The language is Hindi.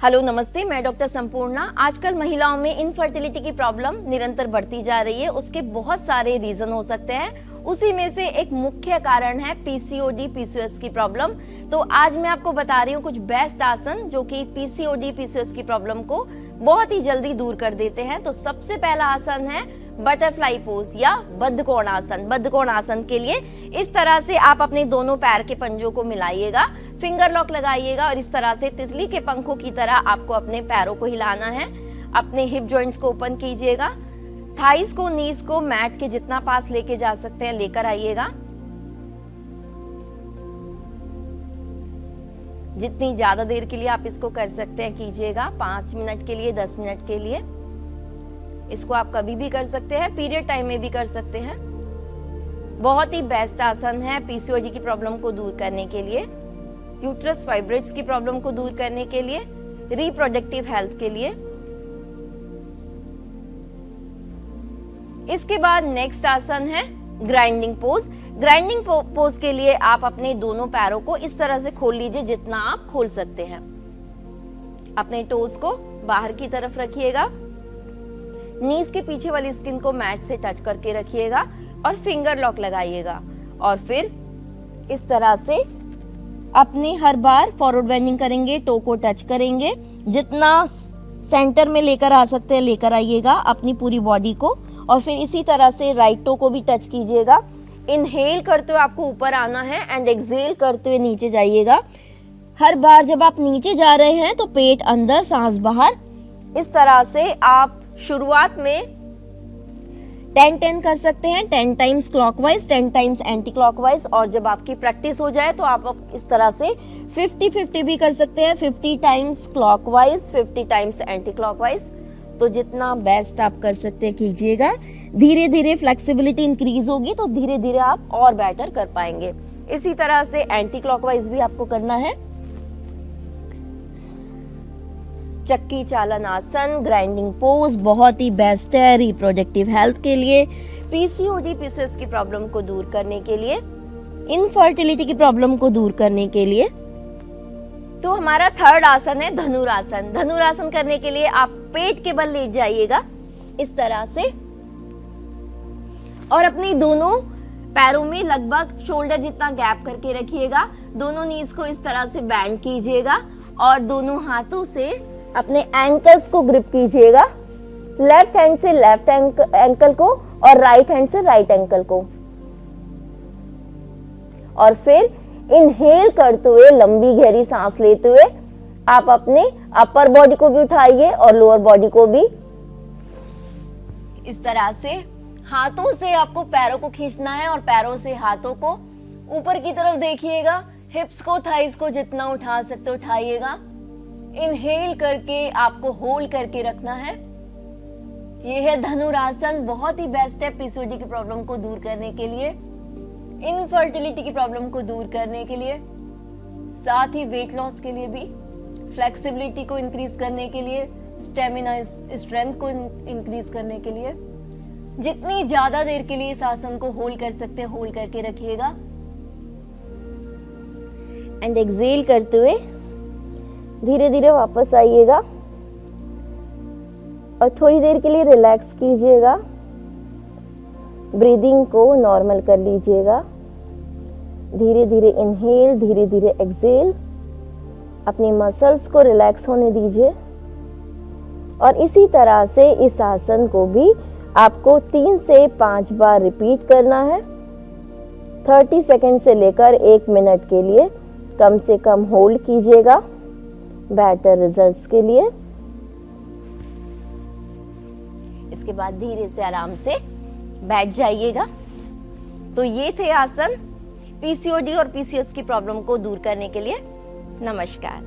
हेलो नमस्ते, मैं डॉक्टर संपूर्णा। आजकल महिलाओं में इनफर्टिलिटी की प्रॉब्लम निरंतर बढ़ती जा रही है। उसके बहुत सारे रीजन हो सकते हैं, उसी में से एक मुख्य कारण है पीसीओडी पीसीओएस की प्रॉब्लम। तो आज मैं आपको बता रही हूँ कुछ बेस्ट आसन जो कि पीसीओडी पीसीओएस की प्रॉब्लम को बहुत ही जल्दी दूर कर देते हैं। तो सबसे पहला आसन है बटरफ्लाई पोज या बद्धकोण आसन। बद्धकोण आसन के लिए इस तरह से आप अपने दोनों पैर के पंजों को मिलाइएगा, फिंगर लॉक लगाइएगा और इस तरह से तितली के पंखों की तरह आपको अपने पैरों को हिलाना है। अपने हिप जॉइंट्स को ओपन कीजिएगा, थाइस को नीज को मैट के जितना पास लेके जा सकते हैं लेकर आइएगा। जितनी ज्यादा देर के लिए आप इसको कर सकते हैं कीजिएगा, 5 मिनट के लिए, 10 मिनट के लिए। इसको आप कभी भी कर सकते हैं, पीरियड टाइम में भी कर सकते हैं। बहुत ही बेस्ट आसन है पीसीओडी की प्रॉब्लम को दूर करने के लिए, यूट्रस फाइब्रॉइड्स की प्रॉब्लम को दूर करने के लिए, रिप्रोडक्टिव हेल्थ के लिए। इसके बाद नेक्स्ट आसन है ग्राइंडिंग पोज। ग्राइंडिंग पोज के लिए आप अपने दोनों पैरों को इस तरह से खोल लीजिए जितना आप खोल सकते हैं। अपने टोज को बाहर की तरफ रखिएगा, नीज के पीछे वाली स्किन को मैट से टच करके रखिएगा और फिंगर लॉक लगाइएगा। और फिर इस तरह से अपने हर बार फॉरवर्ड बेंडिंग करेंगे, टो को टच करेंगे, जितना सेंटर में लेकर आ सकते हैं लेकर आइएगा अपनी पूरी बॉडी को। और फिर इसी तरह से राइट टो को भी टच कीजिएगा। इनहेल करते हुए आपको ऊपर आना है एंड एक्सहेल करते हुए नीचे जाइएगा। हर बार जब आप नीचे जा रहे हैं तो पेट अंदर, सांस बाहर। इस तरह से आप शुरुआत में 10-10 कर सकते हैं, 10 times clockwise, 10 times anti clockwise. और जब आपकी प्रैक्टिस हो जाए तो आप इस तरह से 50-50 भी कर सकते हैं, 50 times clockwise, 50 times anti clockwise. तो जितना बेस्ट आप कर सकते हैं कीजिएगा। धीरे धीरे फ्लेक्सिबिलिटी इंक्रीज होगी तो धीरे धीरे आप और बेटर कर पाएंगे। इसी तरह से एंटी क्लॉकवाइज भी आपको करना है। चक्की चालन आसन, ग्राइंडिंग पोज बहुत ही बेस्ट है रिप्रोडक्टिव हेल्थ के लिए, पीसीओडी पीसीओएस की प्रॉब्लम को दूर करने के लिए, इनफर्टिलिटी की प्रॉब्लम को दूर करने के लिए। तो हमारा थर्ड आसन है धनुरासन। धनुरासन करने के लिए आप पेट के बल लेट जाइएगा इस तरह से और अपनी दोनों पैरों में लगभग शोल्डर जितना गैप करके रखिएगा। दोनों नीज को इस तरह से बैंड कीजिएगा और दोनों हाथों से अपने एंकल्स को ग्रिप कीजिएगा। लेफ्ट हैंड से लेफ्ट एंकल को और राइट हैंड से राइट एंकल को। और फिर इनहेल करते हुए लंबी गहरी सांस लेते हुए आप अपने अपर बॉडी को भी उठाइए और लोअर बॉडी को भी। इस तरह से हाथों से आपको पैरों को खींचना है और पैरों से हाथों को ऊपर की तरफ देखिएगा। हिप्स को, थाइस को जितना उठा सकते उठाइएगा। इनहेल करके आपको होल्ड करके रखना है। यह है धनुरासन, बहुत ही बेस्ट है पीसीओडी की प्रॉब्लम को दूर करने के लिए, इनफर्टिलिटी की प्रॉब्लम को दूर करने के लिए, साथ ही वेट लॉस के लिए भी, फ्लेक्सिबिलिटी को इंक्रीज करने के लिए, स्टेमिना स्ट्रेंथ को इंक्रीज करने के लिए। जितनी ज्यादा देर के लिए इस आसन को होल्ड कर सकते हैं होल्ड करके रखिएगा एंड एक्सहेल करते हुए धीरे धीरे वापस आइएगा और थोड़ी देर के लिए रिलैक्स कीजिएगा। ब्रीदिंग को नॉर्मल कर लीजिएगा। धीरे धीरे इनहेल, धीरे धीरे एक्सहेल। अपनी मसल्स को रिलैक्स होने दीजिए। और इसी तरह से इस आसन को भी आपको 3 से 5 बार रिपीट करना है। 30 सेकंड से लेकर 1 मिनट के लिए कम से कम होल्ड कीजिएगा बेटर रिजल्ट्स के लिए। इसके बाद धीरे से आराम से बैठ जाइएगा। तो ये थे आसन पीसीओडी और पीसीओएस की प्रॉब्लम को दूर करने के लिए। नमस्कार।